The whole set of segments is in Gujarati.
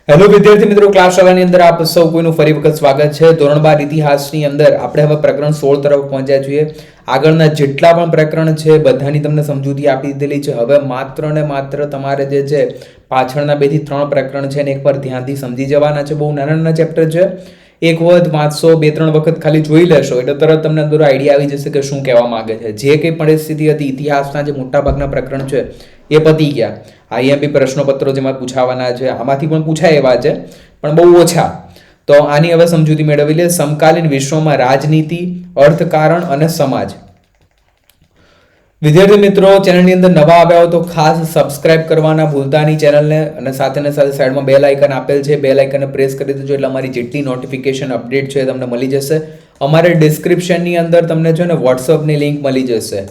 હેલો વિદ્યાર્થી મિત્રો, ક્લાસ શાળાની અંદર આપ સૌ કોઈનું ફરી વખત સ્વાગત છે. ધોરણ 12 ઇતિહાસની અંદર આપણે હવે પ્રકરણ 16 તરફ પહોંચ્યા છીએ. આગળના જેટલા પણ પ્રકરણ છે બધાની તમને સમજૂતી આપી દીધેલી છે. હવે માત્ર ને માત્ર તમારે જે છે પાછળના 2 થી 3 પ્રકરણ છે ને એકવાર ધ્યાનથી સમજી જવાના છે. બહુ નાના નાના ચેપ્ટર છે. એક વખત વાંચશો, 2-3 વખત ખાલી જોઈ લેશો એટલે તરત તમને અંદર આઈડિયા આવી જશે કે શું કહેવા માંગે છે. જે કંઈ પરિસ્થિતિ હતી ઇતિહાસના જે મોટાભાગના પ્રકરણ છે એ પતી ગયા. આઈએમપી પ્રશ્નપત્રો જેમાં પૂછાવાના છે, આમાંથી પણ પૂછાય એવા છે પણ બહુ ઓછા. તો આની હવે સમજૂતી મેળવી લે. સમકાલીન વિશ્વમાં રાજનીતિ, અર્થકારણ અને સમાજ. વિદ્યાર્થી મિત્રો, ચેનલની અંદર નવા આવ્યા હો તો ખાસ સબસ્ક્રાઇબ કરવાના ભૂલતા નહીં ચેનલને, અને સાથે સાઈડમાં બેલ આઇકન આપેલ છે, બેલ આઇકનને પ્રેસ કરી દેજો એટલે અમારી જેટલી નોટિફિકેશન અપડેટ છે તમને મળી જશે. અમારે ડિસ્ક્રિપ્શનની અંદર તમને છે ને વોટ્સઅપની લિંક મળી જશે,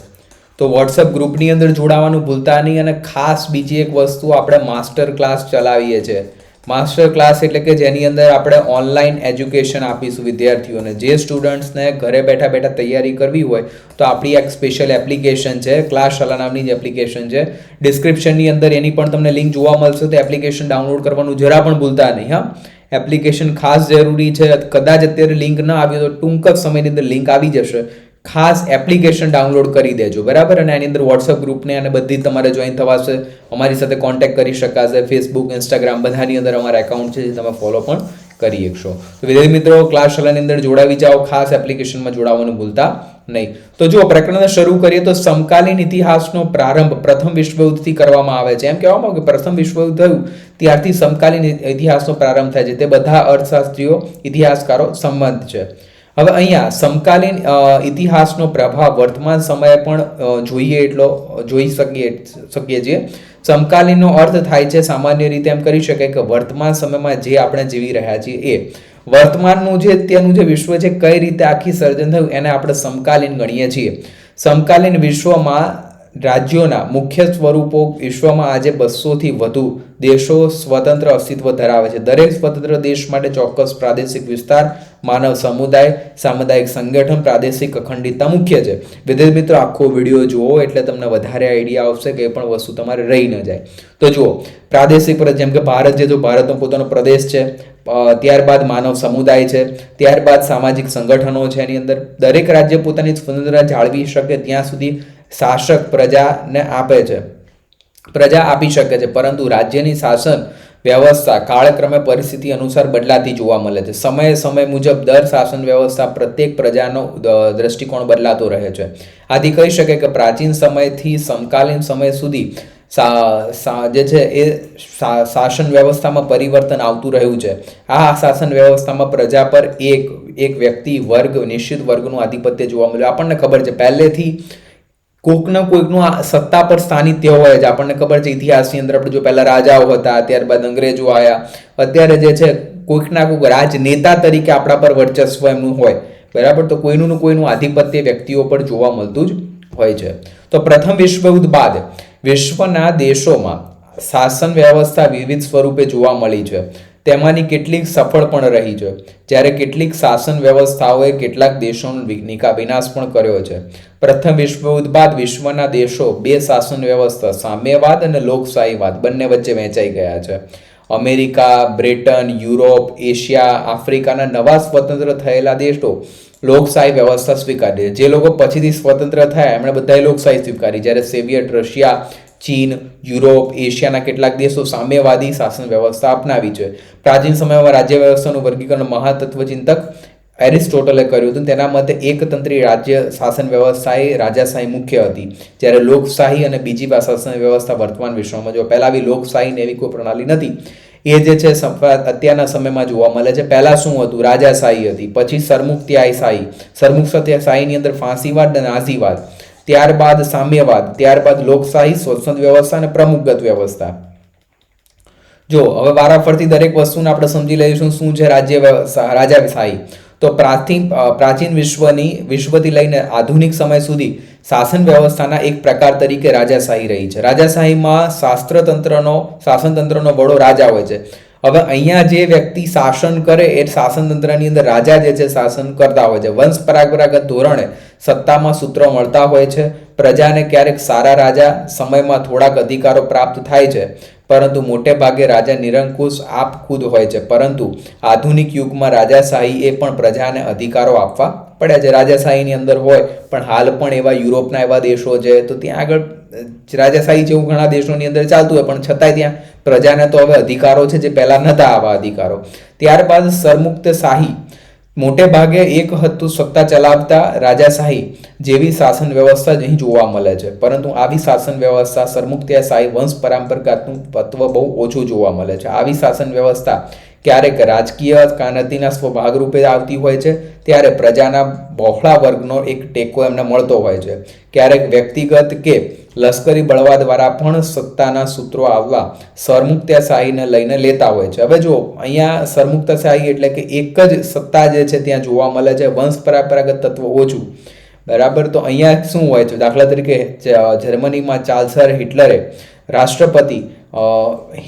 તો વોટ્સઅપ ગ્રુપની અંદર જોડાવાનું ભૂલતા નહીં. અને ખાસ બીજી એક વસ્તુ, આપણે માસ્ટર ક્લાસ ચલાવીએ છીએ. માસ્ટર ક્લાસ એટલે કે જેની અંદર આપણે ઓનલાઈન એજ્યુકેશન આપીશું વિદ્યાર્થીઓને. જે સ્ટુડન્ટ્સને ઘરે બેઠા બેઠા તૈયારી કરવી હોય તો આપણી એક સ્પેશિયલ એપ્લિકેશન છે, ક્લાસ શાળા નામની જ એપ્લિકેશન છે. ડિસ્ક્રિપ્શનની અંદર એની પણ તમને લિંક જોવા મળશે, તો એપ્લિકેશન ડાઉનલોડ કરવાનું જરા પણ ભૂલતા નહીં. હા, એપ્લિકેશન ખાસ જરૂરી છે. કદાચ અત્યારે લિંક ના આવી તો ટૂંક જ સમયની અંદર લિંક આવી જશે. ખાસ એપ્લિકેશન ડાઉનલોડ કરી દેજો, બરાબર. અને આની અંદર વોટ્સઅપ ગ્રુપને અને બધી તમારે જોઈન થવાશે, અમારી સાથે કોન્ટેક્ટ કરી શકાશે. ફેસબુક, ઇન્સ્ટાગ્રામ બધાની અંદર અમારા એકાઉન્ટ છે, જે તમે ફોલો પણ કરી શકશો. તો વિદ્યાર્થી મિત્રો, ક્લાસ શાળાની અંદર જોડાવી જાઓ, ખાસ એપ્લિકેશનમાં જોડાવાનું ભૂલતા નહીં. તો જો પ્રકરણને શરૂ કરીએ તો સમકાલીન ઇતિહાસનો પ્રારંભ પ્રથમ વિશ્વયુદ્ધથી કરવામાં આવે છે. એમ કહેવામાં આવે કે પ્રથમ વિશ્વયુદ્ધ થયું ત્યારથી સમકાલીન ઇતિહાસનો પ્રારંભ થાય છે. તે બધા અર્થશાસ્ત્રીઓ, ઇતિહાસકારો સંમત છે. હવે અહીંયા સમકાલીન ઇતિહાસનો પ્રભાવ વર્તમાન સમયે પણ જોઈએ એટલો જોઈ શકીએ છીએ. સમકાલીનનો અર્થ થાય છે સામાન્ય રીતે એમ કરી શકાય કે વર્તમાન સમયમાં જે આપણે જીવી રહ્યા છીએ એ વર્તમાનનું જે અત્યારનું જે વિશ્વ છે, કઈ રીતે આખી સર્જન થયું એને આપણે સમકાલીન ગણીએ છીએ. સમકાલીન વિશ્વમાં રાજ્યોના મુખ્ય સ્વરૂપો, વિશ્વમાં આજે 200થી વધુ દેશો સ્વતંત્ર અસ્તિત્વ ધરાવે છે. દરેક સ્વતંત્ર દેશ માટે ચોક્કસ પ્રાદેશિક વિસ્તાર, માનવ સમુદાય, સામુદાયિક સંગઠન, પ્રાદેશિક અખંડિતતા મુખ્ય છે. વિદ્યાર્થી મિત્રો, આખો વિડીયો જુઓ એટલે તમને વધારે આઈડિયા આવશે કે એ પણ વસ્તુ તમારે રહી ન જાય. તો જુઓ, પ્રાદેશિક, જેમ કે ભારત છે તો ભારતનો પોતાનો પ્રદેશ છે, ત્યારબાદ માનવ સમુદાય છે, ત્યારબાદ સામાજિક સંગઠનો છે. એની અંદર દરેક રાજ્ય પોતાની સ્વતંત્રતા જાળવી શકે ત્યાં સુધી શાસક પ્રજાને આપે છે, પ્રજા આપી શકે છે. પરંતુ રાજ્યની શાસન વ્યવસ્થા કાળક્રમે પરિસ્થિતિ અનુસાર બદલાતી જોવા મળે છે. સમય મુજબ દર શાસન વ્યવસ્થા પ્રત્યેક પ્રજાનો દ્રષ્ટિકોણ બદલાતો રહે છે. આથી કહી શકાય કે પ્રાચીન સમયથી સમકાલીન સમય સુધી જે છે એ શાસન વ્યવસ્થામાં પરિવર્તન આવતું રહ્યું છે. આ શાસન વ્યવસ્થામાં પ્રજા પર એક વ્યક્તિ, વર્ગ, નિશ્ચિત વર્ગનું આધિપત્ય જોવા મળ્યું. આપણને ખબર છે પહેલેથી કોઈકનું સત્તા પર સ્થાનિત્ય હોય છે. આપણને ખબર છે ઇતિહાસની અંદર આપણે જો પહેલા રાજાઓ હતા, ત્યારબાદ અંગ્રેજો આવ્યા, અત્યારે જે છે કોઈકના કોઈક રાજનેતા તરીકે આપણા પર વર્ચસ્વ એમનું હોય, બરાબર. તો કોઈનું આધિપત્ય વ્યક્તિઓ પર જોવા મળતું જ હોય છે. તો પ્રથમ વિશ્વયુદ્ધ બાદ વિશ્વના દેશોમાં શાસન વ્યવસ્થા વિવિધ સ્વરૂપે જોવા મળી છે. તેમાંની કેટલીક સફળ પણ રહી છે, જ્યારે કેટલીક શાસન વ્યવસ્થાઓએ કેટલાક દેશોનો વિનાશ પણ કર્યો છે. પ્રથમ વિશ્વયુદ્ધ બાદ વિશ્વના દેશો 2 શાસન વ્યવસ્થા, સામ્યવાદ અને લોકશાહીવાદ બંને વચ્ચે વહેંચાઈ ગયા છે. અમેરિકા, બ્રિટન, યુરોપ, એશિયા, આફ્રિકાના નવા સ્વતંત્ર થયેલા દેશો લોકશાહી વ્યવસ્થા સ્વીકારી. જે લોકો પછીથી સ્વતંત્ર થયા એમણે બધાએ લોકશાહી સ્વીકારી, જ્યારે સોવિયત રશિયા, ચીન, યુરોપ, એશિયાના કેટલાક દેશો સામ્યવાદી શાસન વ્યવસ્થા અપનાવી છે. પ્રાચીન સમયમાં રાજ્ય વ્યવસ્થાનું વર્ગીકરણ મહાતત્વચિંતક એરિસ્ટોટલે કર્યું હતું. તેના મતે એકતંત્રી રાજ્ય શાસન વ્યવસ્થા એ રાજાશાહી મુખ્ય હતી, જ્યારે લોકશાહી અને બીજી શાસન વ્યવસ્થા વર્તમાન વિશ્વમાં જો પહેલા આવી લોકશાહી ને એવી કોઈ પ્રણાલી નથી. એ જે છે અત્યારના સમયમાં જોવા મળે છે. પહેલા શું હતું? રાજાશાહી હતી, પછી સરમુખત્યારશાહીની અંદર ફાંસીવાદ અને નાઝીવાદ, ત્યારબાદ સામ્યવાદ, ત્યારબાદ લોકશાહી, સ્વતંત્ર વ્યવસ્થા અને પ્રમુખગત વ્યવસ્થા. જો હવે વારાફરતી દરેક વસ્તુને આપણે સમજી લઈશું શું છે રાજાશાહી. તો પ્રાચીન વિશ્વથી લઈને આધુનિક સમય સુધી શાસન વ્યવસ્થાના એક પ્રકાર તરીકે રાજાશાહી રહી છે. રાજાશાહીમાં શાસનતંત્રનો વડો રાજા હોય છે. હવે અહીંયા જે વ્યક્તિ શાસન કરે એ શાસનતંત્રની અંદર રાજા જે છે શાસન કરતા હોય છે. વંશ પરંપરાગત ધોરણે સત્તામાં સૂત્રો મળતા હોય છે. પ્રજાને ક્યારેક સારા રાજા સમયમાં થોડાક અધિકારો પ્રાપ્ત થાય છે, પરંતુ મોટે ભાગે રાજા નિરંકુશ આપખુદ હોય છે, પરંતુ આધુનિક યુગમાં રાજાશાહી એ પણ પ્રજાને અધિકારો આપવા પડ્યા છે. રાજાશાહીની અંદર હોય પણ હાલ પણ એવા યુરોપના એવા દેશો છે તો ત્યાં આગળ રાજાશાહી જેવું ઘણા દેશોની અંદર ચાલતું હોય, પણ છતાંય ત્યાં પ્રજાને તો હવે અધિકારો છે જે પહેલા નહોતા આવા અધિકારો. ત્યારબાદ સરમુક્તશાહી, મોટે ભાગે એક હતું સત્તા ચલાવતા રાજાશાહી જેવી શાસન વ્યવસ્થા અહીં જોવા મળે છે, પરંતુ આવી શાસન વ્યવસ્થા સરમુક્તશાહી વંશ પરંપરાગતનું તત્વ બહુ ઓછું જોવા મળે છે. આવી શાસન વ્યવસ્થા ક્યારેક રાજકીય ક્રાંતિના ભાગરૂપે આવતી હોય છે, ત્યારે પ્રજાના બહોળા વર્ગનો એક ટેકો એમને મળતો હોય છે. ક્યારેક વ્યક્તિગત કે લશ્કરી બળવા દ્વારા પણ સત્તાના સૂત્રો આવવા સરમુક્તશાહીને લઈને લેતા હોય છે. હવે જો અહીંયા સરમુક્તશાહી એટલે કે એક જ સત્તા જે છે ત્યાં જોવા મળે છે, વંશ પરંપરાગત તત્વ ઓછું, બરાબર. તો અહીંયા શું હોય છે, દાખલા તરીકે જર્મનીમાં ચાર્લ્સ હિટલરે રાષ્ટ્રપતિ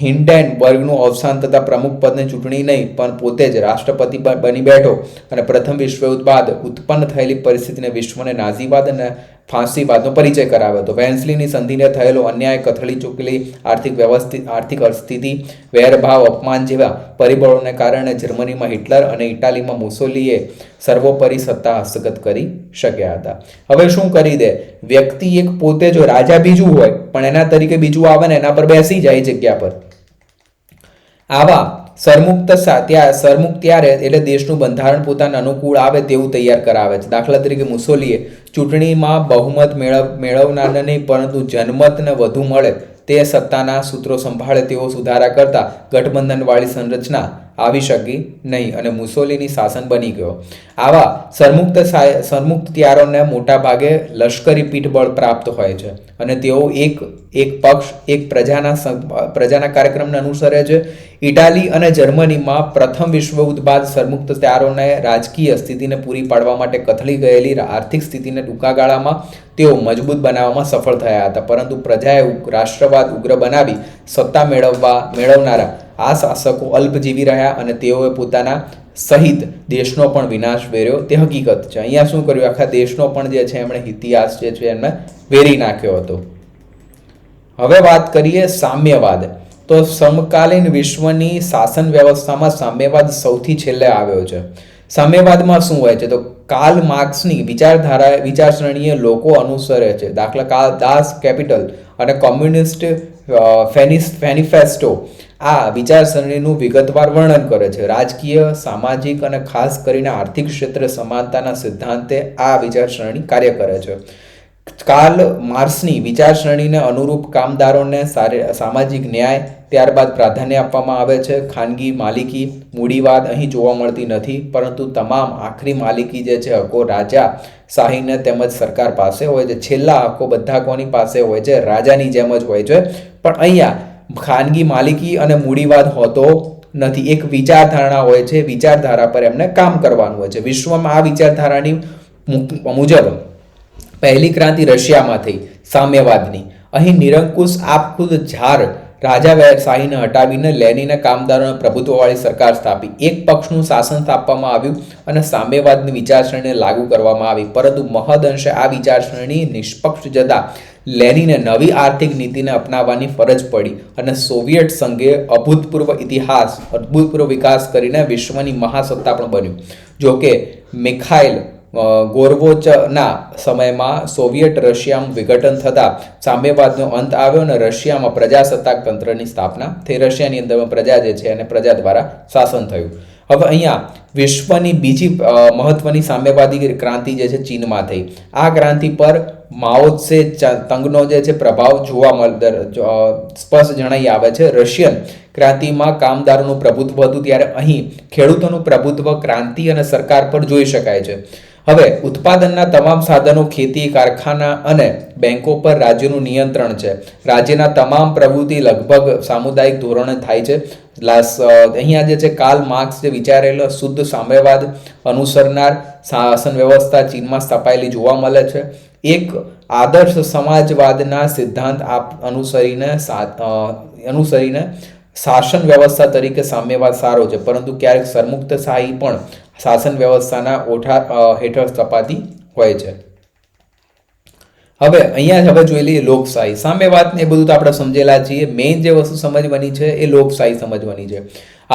હિન્ડેનબર્ગનું અવસાન થતાં પ્રમુખ પદની ચૂંટણી નહીં પણ પોતે જ રાષ્ટ્રપતિ બની બેઠો અને પ્રથમ વિશ્વયુદ્ધ બાદ ઉત્પન્ન થયેલી પરિસ્થિતિને વિશ્વને નાઝીવાદ અને ફાંસીવાદનો પરિચય કરાવ્યો હતો. વેન્સલીની સંધિને થયેલો અન્યાય, કથળી ચૂકેલી આર્થિક સ્થિતિ, વેરભાવ, અપમાન જેવા પરિબળોને કારણે જર્મનીમાં હિટલર અને ઇટાલીમાં મુસોલીએ સર્વોપરી સત્તા હસ્તગત કરી શક્યા હતા. હવે શું કરી દે, વ્યક્તિ એક પોતે જો રાજા બીજું હોય પણ એના તરીકે બીજું આવે ને એના પર બેસી જાય જગ્યા પર. આવા સરમુક્ત ત્યારે એટલે દેશનું બંધારણ પોતાના અનુકૂળ આવે તેવું તૈયાર કરાવે છે. દાખલા તરીકે મુસોલીએ ચૂંટણીમાં બહુમત મેળવનારને નહીં પરંતુ જનમતને વધુ મળે તે સત્તાના સૂત્રો સંભાળે તેવો સુધારા કરતા ગઠબંધનવાળી સંરચના આવી શકી નહીં અને મુસોલીની શાસન બની ગયો. આવા સરમુક્તિયારોને મોટા ભાગે લશ્કરી પીઠબળ પ્રાપ્ત હોય છે અને તેઓ એક પક્ષ એક પ્રજાના કાર્યક્રમને અનુસરે છે. ઇટાલી અને જર્મનીમાં પ્રથમ વિશ્વયુદ્ધ બાદ સરમુક્તિયારોને રાજકીય સ્થિતિને પૂરી પાડવા માટે કથળી ગયેલી આર્થિક સ્થિતિને ટૂંકા ગાળામાં તેઓ મજબૂત બનાવવામાં સફળ થયા હતા, પરંતુ પ્રજાએ રાષ્ટ્રવાદ ઉગ્ર બનાવી સત્તા મેળવનારા આ શાસકો અલ્પજીવી રહ્યા અને તેઓએ પોતાના સહિત દેશનો પણ વિનાશ વેર્યો તે હકીકત છે. અહીંયા શું કર્યું, આખા દેશનો પણ જે છે એમણે ઇતિહાસ જે છે એમને વેરી નાખ્યો હતો. હવે વાત કરીએ સામ્યવાદ. તો સમકાલીન વિશ્વની શાસન વ્યવસ્થામાં સામ્યવાદ સૌથી છેલ્લે આવ્યો છે. સામ્યવાદમાં શું હોય છે, તો કાર્લ માર્ક્સની વિચારસરણીએ લોકો અનુસરે છે. દાખલા દાસ કેપિટલ અને કોમ્યુનિસ્ટ મેનિફેસ્ટો આ વિચારસરણીનું વિગતવાર વર્ણન કરે છે. રાજકીય, સામાજિક અને ખાસ કરીને આર્થિક ક્ષેત્રે સમાનતાના સિદ્ધાંતે આ વિચારસરણી કાર્ય કરે છે. કાર્લ માર્ક્સની વિચારસરણીને અનુરૂપ કામદારોને સામાજિક ન્યાય, ત્યારબાદ પ્રાધાન્ય આપવામાં આવે છે. ખાનગી માલિકી, મૂડીવાદ અહીં જોવા મળતી નથી, પરંતુ તમામ આખરી માલિકી જે છે હકો રાજા શાહીને તેમજ સરકાર પાસે હોય છે. છેલ્લા હકો બધા કોની પાસે હોય છે, રાજાની જેમ જ હોય છે. પણ અહીંયા ખાનગી માલિકી અને મૂડીવાદ હોતો નથી, એક વિચારધારણા હોય છે, વિચારધારા પર એમને કામ કરવાનું હોય છે. વિશ્વમાં આ વિચારધારાની મુજબ પહેલી ક્રાંતિ રશિયામાં થઈ સામ્યવાદની. અહીં નિરંકુશ આપખુદ ઝાર રાજાશાહીને હટાવીને લેનીને કામદારોને પ્રભુત્વવાળી સરકાર સ્થાપી. એક પક્ષનું શાસન સ્થાપવામાં આવ્યું અને સામ્યવાદની વિચારસરણીને લાગુ કરવામાં આવી, પરંતુ મહદઅંશે આ વિચારસરણી નિષ્પક્ષ જતા લેનીને નવી આર્થિક નીતિને અપનાવવાની ફરજ પડી અને સોવિયત સંઘે અભૂતપૂર્વ વિકાસ કરીને વિશ્વની મહાસત્તા પણ બન્યું. જોકે મિખાઇલ ગોર્બોચના સમયમાં સોવિયત રશિયામાં વિઘટન થતાં સામ્યવાદનો અંત આવ્યો અને રશિયામાં પ્રજાસત્તાક તંત્રની સ્થાપના થઈ. રશિયાની અંદર પ્રજા જે છે અને પ્રજા દ્વારા શાસન થયું. હવે અહીંયા વિશ્વની બીજી મહત્વની સામ્યવાદી ક્રાંતિ જે છે ચીનમાં થઈ. આ ક્રાંતિ પર માઓ ત્સે તંગનો જે છે પ્રભાવ જોવા સ્પષ્ટ જણાઈ આવે છે. રશિયન ક્રાંતિમાં કામદારોનું પ્રભુત્વ હતું, ત્યારે અહીં ખેડૂતોનું પ્રભુત્વ ક્રાંતિ અને સરકાર પર જોઈ શકાય છે. હવે ઉત્પાદનના તમામ સાધનો, ખેતી, કારખાના અને બેંકો પર રાજ્યનું નિયંત્રણ છે. રાજ્યના તમામ પ્રવૃત્તિ લગભગ સામુદાયિક ધોરણે થાય છે. અહીંયા જે છે કાર્લ માર્ક્સ જે વિચારેલો શુદ્ધ સામ્યવાદ અનુસરનાર શાસન વ્યવસ્થા ચીનમાં સ્થપાયેલી જોવા મળે છે. એક આદર્શ સમાજવાદના સિદ્ધાંત અનુસરીને શાસન વ્યવસ્થા તરીકે સામ્યવાદ સારો છે, પરંતુ ક્યારેક સરમુક્તશાહી પણ શાસન વ્યવસ્થાના ઓઠા હેઠળ સ્થપાતી હોય છે. હવે અહીંયા હવે જોઈ લઈએ લોકશાહી. સામ્યવાદ ને એ બધું તો આપણે સમજેલા છીએ. મેઇન જે વસ્તુ સમજવાની છે એ લોકશાહી સમજવાની છે.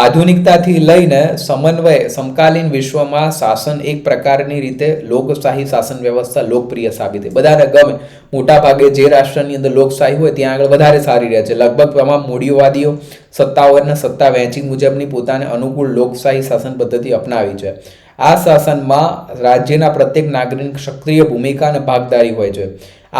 આધુનિકતાથી લઈને સમન્વય સમકાલીન વિશ્વમાં શાસન એક પ્રકારની રીતે લોકશાહી શાસન વ્યવસ્થા લોકપ્રિય સાબિત થઈ. બધાને ગમે. મોટાભાગે જે રાષ્ટ્રની અંદર લોકશાહી હોય ત્યાં આગળ વધારે સારી રહે છે. લગભગ તમામ મૂડીવાદીઓ સત્તાઓને સત્તા વહેંચી મુજબની પોતાને અનુકૂળ લોકશાહી શાસન પદ્ધતિ અપનાવી છે. આ શાસનમાં રાજ્યના પ્રત્યેક નાગરિક સક્રિય ભૂમિકા અને ભાગદારી હોય છે.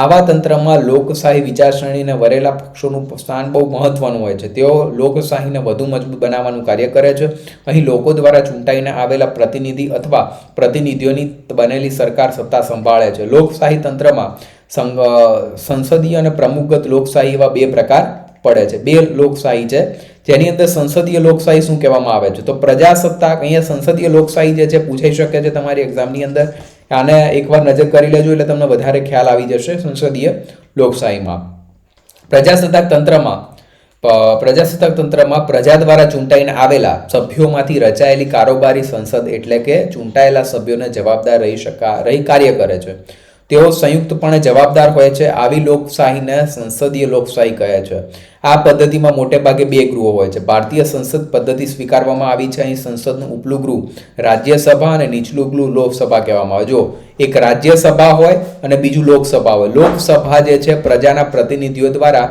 આવા તંત્રમાં લોકશાહી વિચારસરણીને વરેલા પક્ષોનું સ્થાન બહુ મહત્વનું હોય છે. તેઓ લોકશાહીને વધુ મજબૂત બનાવવાનું કાર્ય કરે છે. અહીં લોકો દ્વારા ચૂંટાઈને આવેલા પ્રતિનિધિ અથવા પ્રતિનિધિઓની બનેલી સરકાર સત્તા સંભાળે છે. લોકશાહી તંત્રમાં સંસદીય અને પ્રમુખગત લોકશાહી એવા બે પ્રકાર પડે છે. બે લોકશાહી છે જેની અંદર સંસદીય લોકશાહી શું કહેવામાં આવે છે તો પ્રજાસત્તાક. અહીંયા સંસદીય લોકશાહી જે છે પૂછાઈ શકે છે તમારી એક્ઝામની અંદર. આને એકવાર નજર કરી લેજો એટલે તમને વધારે ખ્યાલ આવી જશે. સંસદીય લોકશાહીમાં પ્રજાસત્તાક તંત્રમાં પ્રજા દ્વારા ચૂંટાઈને આવેલા સભ્યોમાંથી રચાયેલી કારોબારી સંસદ એટલે કે ચૂંટાયેલા સભ્યોને જવાબદાર રહી કાર્ય કરે છે. તેઓ સંયુક્તપણે જવાબદાર હોય છે. આવી લોકશાહીને સંસદીય લોકશાહી કહે છે. આ પદ્ધતિમાં મોટે ભાગે બે ગૃહો હોય છે. ભારતીય સંસદ પદ્ધતિ સ્વીકારવામાં આવી છે. અહીં સંસદનું ઉપલું ગૃહ રાજ્યસભા અને નીચલું ગૃહ લોકસભા કહેવામાં આવે. જો એક રાજ્યસભા હોય અને બીજું લોકસભા હોય. લોકસભા જે છે પ્રજાના પ્રતિનિધિઓ દ્વારા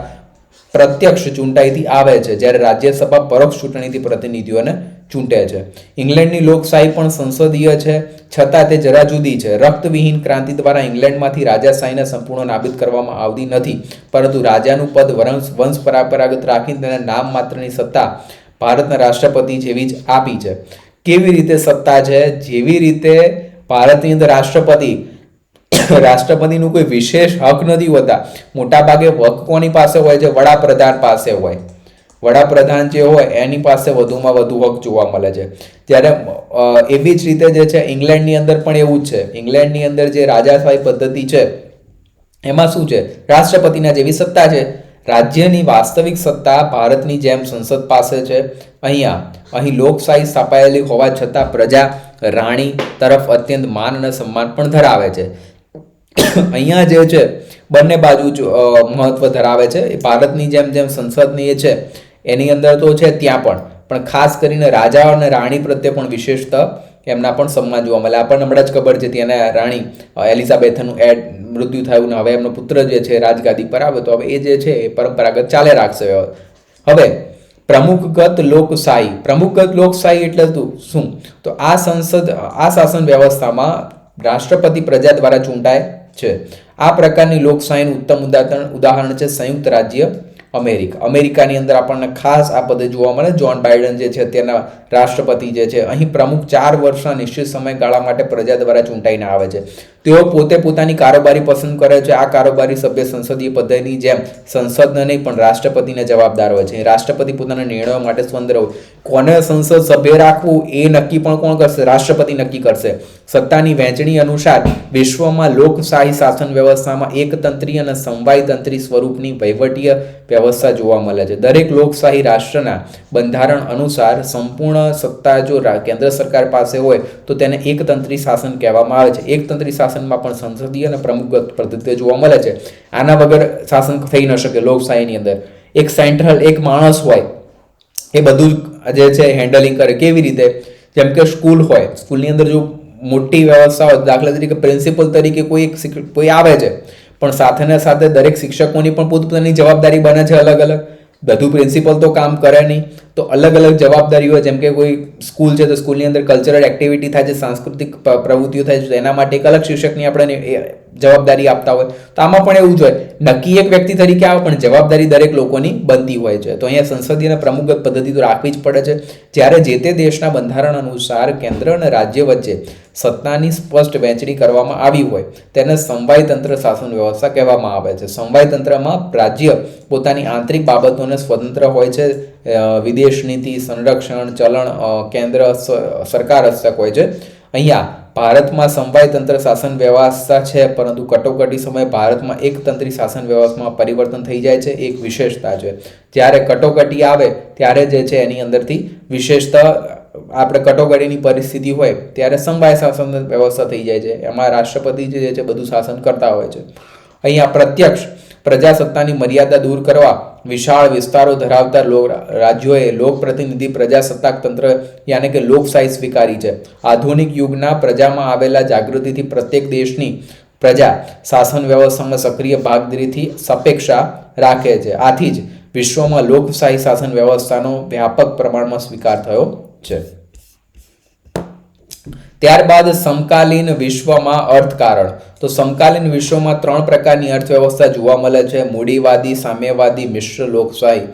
પ્રત્યક્ષ ચૂંટાઈથી આવે છે, જ્યારે રાજ્યસભા પરોક્ષ ચૂંટણીથી પ્રતિનિધિઓને ચૂંટે છે. ઇંગ્લેન્ડની લોકશાહી પણ સંસદીય છે, છતાં તે જરા જુદી છે. રક્તવિહીન ક્રાંતિ દ્વારા ઇંગ્લેન્ડમાંથી રાજાશાહીને સંપૂર્ણ નાબૂદ કરવામાં આવતી નથી, પરંતુ રાજાનું પદ વંશ પરંપરાગત રાખીને તેને નામ માત્રની સત્તા ભારતના રાષ્ટ્રપતિ જેવી જ આપી છે. કેવી રીતે સત્તા છે? જેવી રીતે ભારતની અંદર રાષ્ટ્રપતિનું કોઈ વિશેષ હક નથી હોતા. મોટાભાગે હક કોની પાસે હોય છે? વડાપ્રધાન પાસે હોય. વડાપ્રધાન જે હોય એની પાસે વધુમાં વધુ હક જોવા મળે છે. ત્યારે એવી જ રીતે જે છે ઇંગ્લેન્ડની અંદર પણ એવું જ છે. ઇંગ્લેન્ડની અંદર જે રાજાશાહી પદ્ધતિ છે એમાં શું છે? રાષ્ટ્રપતિના જેવી સત્તા છે. રાજ્યની વાસ્તવિક સત્તા ભારતની જેમ સંસદ પાસે છે. અહીં લોકશાહી સ્થાપાયેલી હોવા છતાં પ્રજા રાણી તરફ અત્યંત માન અને સન્માન પણ ધરાવે છે. અહીંયા જે છે બંને બાજુ મહત્વ ધરાવે છે. ભારતની જેમ સંસદની એ છે એની અંદર તો છે ત્યાં પણ ખાસ કરીને રાજા અને રાણી પ્રત્યે પણ વિશેષતા એમના પણ સન્માન જોવા મળે. આપણને હમણાં જ ખબર છે ત્યાંના રાણી એલિઝાબેથનું મૃત્યુ થયું ને હવે એમનો પુત્ર જે છે રાજગાદી પર આવે તો હવે એ જે છે એ પરંપરાગત ચાલે રાખશે. હવે પ્રમુખગત લોકશાહી એટલે શું? તો આ શાસન વ્યવસ્થામાં રાષ્ટ્રપતિ પ્રજા દ્વારા ચૂંટાય છે. આ પ્રકારની લોકશાહીનું ઉત્તમ ઉદાહરણ છે સંયુક્ત રાજ્ય અમેરિકાની અંદર આપણને ખાસ આ પદ્ધતિ જોવા મળે. જ્હોન બાઇડન જે છે તેના રાષ્ટ્રપતિ જે છે અહીં પ્રમુખ 4 વર્ષના નિશ્ચિત સમયગાળા માટે પ્રજા દ્વારા ચૂંટાઈને આવે છે. તેઓ પોતે પોતાની કારોબારી પસંદ કરે છે. આ કારોબારી સભ્ય સંસદીય પદ્ધતિની જેમ સંસદને નહીં પણ રાષ્ટ્રપતિને જવાબદાર હોય છે. રાષ્ટ્રપતિ પોતાના નિર્ણયો માટે સ્વતંત્ર હોય. કોને સંસદ સભ્ય રાખવું એ નક્કી પણ કોણ કરશે? રાષ્ટ્રપતિ નક્કી કરશે. સત્તાની વહેંચણી અનુસાર વિશ્વમાં લોકશાહી શાસન વ્યવસ્થામાં એકતંત્રી અને સમવાયતંત્રી સ્વરૂપની વહીવટીય વ્યવસ્થા જોવા મળે છે. દરેક લોકશાહી રાષ્ટ્રના બંધારણ અનુસાર સંપૂર્ણ સત્તા જો કેન્દ્ર સરકાર પાસે હોય તો તેને એકતંત્રી શાસન કહેવામાં આવે છે. એકતંત્રી શાસનમાં પણ સંસદીય અને પ્રમુખગત પદ્ધતિ જોવા મળે છે. આના વગર શાસન થઈ ન શકે. લોકશાહીની અંદર એક માણસ હોય એ બધું જે છે હેન્ડલિંગ કરે. કેવી રીતે? જેમ કે સ્કૂલ હોય, સ્કૂલની અંદર જો મોટી વ્યવસ્થા હોય, દાખલા તરીકે પ્રિન્સિપલ તરીકે કોઈ આવે છે, પણ સાથે સાથે દરેક શિક્ષકોની પણ પોતપોતાની જવાબદારી બને છે અલગ અલગ. બધું પ્રિન્સિપલ તો કામ કરે નહીં, તો અલગ અલગ જવાબદારી હોય. જેમ કે કોઈ સ્કૂલ છે તો સ્કૂલની અંદર કલ્ચરલ એક્ટિવિટી થાય છે, સાંસ્કૃતિક પ્રવૃત્તિઓ થાય છે, એના માટે એક અલગ શિક્ષકની આપણે જવાબદારી આપતા હોય. તો આમાં પણ એવું જ હોય, નક્કી એક વ્યક્તિ તરીકે આવે પણ જવાબદારી દરેક લોકોની બનતી હોય છે. તો અહીંયા સંસદીય અને પ્રમુખગત પદ્ધતિ તો રાખવી જ પડે છે. જ્યારે જે તે દેશના બંધારણ અનુસાર કેન્દ્ર અને રાજ્ય વચ્ચે સત્તાની સ્પષ્ટ વહેંચણી કરવામાં આવી હોય તેને સમવાયતંત્ર શાસન વ્યવસ્થા કહેવામાં આવે છે. સમવાયતંત્રમાં રાજ્ય પોતાની આંતરિક બાબતોને સ્વતંત્ર હોય છે. વિદેશ નીતિ, સંરક્ષણ, ચલણ કેન્દ્ર સરકાર હસ્તક હોય છે. અહીંયા ભારતમાં સમવાયતંત્ર શાસન વ્યવસ્થા છે, પરંતુ કટોકટી સમયે ભારતમાં એકતંત્રી શાસન વ્યવસ્થામાં પરિવર્તન થઈ જાય છે. એક વિશેષતા છે. જ્યારે કટોકટી આવે ત્યારે જે છે એની અંદરથી વિશેષતા આપણે કટોકટીની પરિસ્થિતિ હોય ત્યારે સમવાય શાસન વ્યવસ્થા થઈ જાય છે. એમાં રાષ્ટ્રપતિ જે છે બધું શાસન કરતા હોય છે. અહીંયા પ્રત્યક્ષ પ્રજાસત્તાની મર્યાદા દૂર કરવા વિશાળ વિસ્તારો ધરાવતા રાજ્યોએ લોકપ્રતિનિધિ પ્રજાસત્તાક તંત્ર યાને કે લોકશાહી સ્વીકારી છે. આધુનિક યુગના પ્રજામાં આવેલા જાગૃતિથી પ્રત્યેક દેશની પ્રજા શાસન વ્યવસ્થામાં સક્રિય ભાગીદારીથી અપેક્ષા રાખે છે. આથી જ વિશ્વમાં લોકશાહી શાસન વ્યવસ્થાનો વ્યાપક પ્રમાણમાં સ્વીકાર થયો છે. ત્યારબાદ સમકાલીન વિશ્વમાં અર્થકારણ. તો સમકાલીન વિશ્વમાં 3 પ્રકારની અર્થવ્યવસ્થા જોવા મળે છે: મૂડીવાદી, સામ્યવાદી, મિશ્ર લોકશાહી.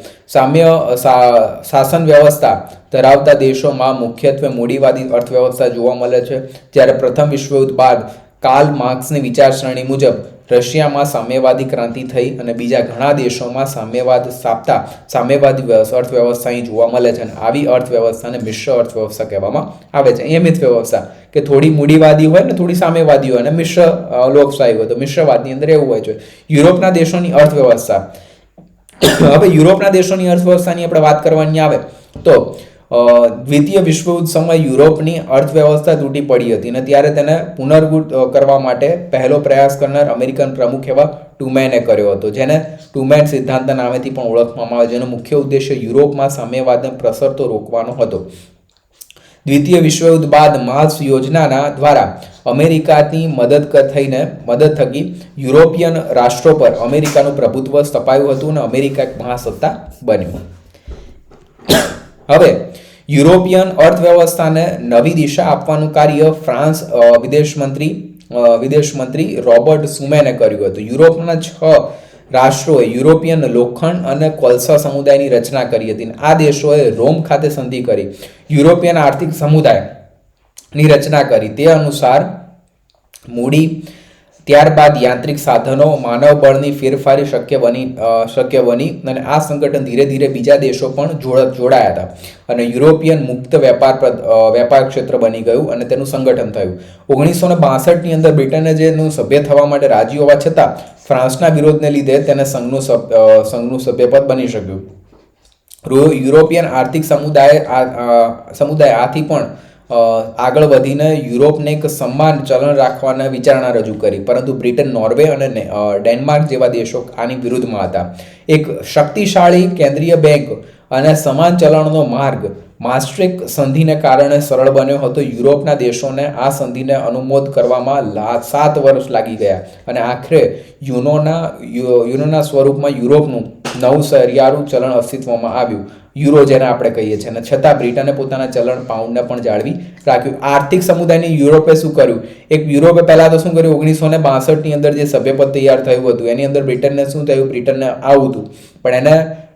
શાસન વ્યવસ્થા ધરાવતા દેશોમાં મુખ્યત્વે મૂડીવાદી અર્થવ્યવસ્થા જોવા મળે છે, જ્યારે પ્રથમ વિશ્વયુદ્ધ બાદ કાર્લ માર્ક્સની વિચારસરણી મુજબ રશિયામાં સામ્યવાદી ક્રાંતિ થઈ અને બીજા ઘણા દેશોમાં સામ્યવાદી અર્થવ્યવસ્થા અહીં જોવા મળે છે. અને આવી અર્થવ્યવસ્થાને મિશ્ર અર્થવ્યવસ્થા કહેવામાં આવે છે. નિયમિત વ્યવસ્થા કે થોડી મૂડીવાદી હોય ને થોડી સામ્યવાદી હોય અને મિશ્ર લોકશાહી હોય. તો મિશ્રવાદની અંદર એવું હોય છે. યુરોપના દેશોની અર્થવ્યવસ્થા. હવે યુરોપના દેશોની અર્થવ્યવસ્થાની આપણે વાત કરવાની આવે તો દ્વિતીય વિશ્વયુદ્ધ સમય યુરોપની અર્થવ્યવસ્થા તૂટી પડી હતી અને ત્યારે તેને પુનર્ગુત કરવા માટે પહેલો પ્રયાસ કરનાર અમેરિકન પ્રમુખ એવા ટુમેને કર્યો હતો, જેને ટુમેન સિદ્ધાંત નામેથી પણ ઓળખવામાં આવે, જેનો મુખ્ય ઉદ્દેશ્ય યુરોપમાં સામ્યવાદને પ્રસરતો રોકવાનો હતો. દ્વિતીય વિશ્વયુદ્ધ બાદ માર્સ યોજનાના દ્વારા અમેરિકાની મદદ થકી યુરોપિયન રાષ્ટ્રો પર અમેરિકાનું પ્રભુત્વ સ્થપાયું હતું અને અમેરિકા એક મહાસત્તા બન્યું. હવે યુરોપિયન અર્થવ્યવસ્થાને નવી દિશા આપવાનું કાર્ય ફ્રાન્સ વિદેશ મંત્રી રોબર્ટ સુમેને કર્યું હતું. યુરોપના 6 રાષ્ટ્રોએ યુરોપિયન લોખંડ અને કોલસા સમુદાયની રચના કરી હતી. આ દેશોએ રોમ ખાતે સંધિ કરી યુરોપિયન આર્થિક સમુદાયની રચના કરી. તે અનુસાર મૂડી, ત્યારબાદ યાંત્રિક સાધનો, માનવ બળની ફેરફારી શક્ય બની અને આ સંગઠન ધીરે ધીરે બીજા દેશો પણ જોડાયા હતા અને યુરોપિયન મુક્ત વેપાર ક્ષેત્ર બની ગયું અને તેનું સંગઠન થયું. 1962ની અંદર બ્રિટને જેનું સભ્ય થવા માટે રાજી હોવા છતાં ફ્રાન્સના વિરોધને લીધે તેને સંઘનું સભ્યપદ બની શક્યું. યુરોપિયન આર્થિક સમુદાય આથી પણ આગળ વધીને યુરોપને એક સમાન ચલણ રાખવાના વિચારણા રજૂ કરી, પરંતુ બ્રિટન, નોર્વે અને ડેનમાર્ક જેવા દેશો આની વિરુદ્ધમાં હતા. એક શક્તિશાળી કેન્દ્રીય બેંક અને સમાન ચલણનો માર્ગ માસ્ટ્રિક્ટ સંધિને કારણે સરળ બન્યો હતો. યુરોપના દેશોને આ સંધિને અનુમોદ કરવામાં 7 વર્ષ લાગી ગયા અને આખરે યુરોના સ્વરૂપમાં યુરોપનું નવું સહિયારું ચલણ અસ્તિત્વમાં આવ્યું, યુરો જેને આપણે કહીએ છીએ. અને છતાં બ્રિટને પોતાના ચલણ પાઉન્ડને પણ જાળવી રાખ્યું. આર્થિક સમુદાયની યુરોપે શું કર્યું? યુરોપે પહેલાં તો શું કર્યું, 1962ની અંદર જે સભ્યપદ તૈયાર થયું હતું એની અંદર બ્રિટનને શું થયું, બ્રિટનને આવું હતું, પણ એને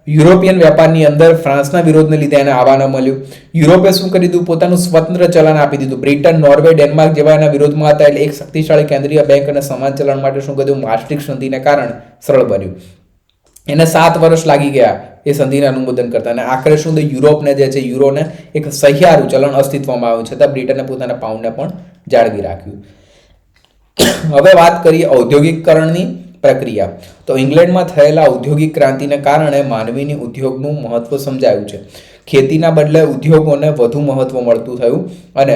યુરોપિયન વેપારની અંદર ફ્રાન્સના વિરોધને લીધે એને આવવા ન મળ્યું. યુરોપે શું કરી દીધું, પોતાનું સ્વતંત્ર ચલણ આપી દીધું. બ્રિટન, નોર્વે, ડેનમાર્ક જેવા એના વિરોધમાં હતા, એટલે એક શક્તિશાળી કેન્દ્રીય બેંક અને સમાન ચલણ માટે શું કર્યું, માસ્ટ્રિક્ટ સંધિને કારણે સરળ બન્યું. એને 7 વર્ષ લાગી ગયા એ સંધિને અનુમોદન કરતા અને આખરે શું થયું, યુરોપને જે છે યુરોને એક સહિયારું ચલણ અસ્તિત્વમાં આવ્યું, છતાં બ્રિટને પોતાના પાઉન્ડને પણ જાળવી રાખ્યું. હવે વાત કરીએ ઔદ્યોગિકરણની પ્રક્રિયા. તો ઇંગ્લેન્ડમાં થયેલા ઔદ્યોગિક ક્રાંતિને કારણે માનવીની ઉદ્યોગનું મહત્વ સમજાયું છે. ખેતીના બદલે ઉદ્યોગોને વધુ મહત્વ મળતું થયું અને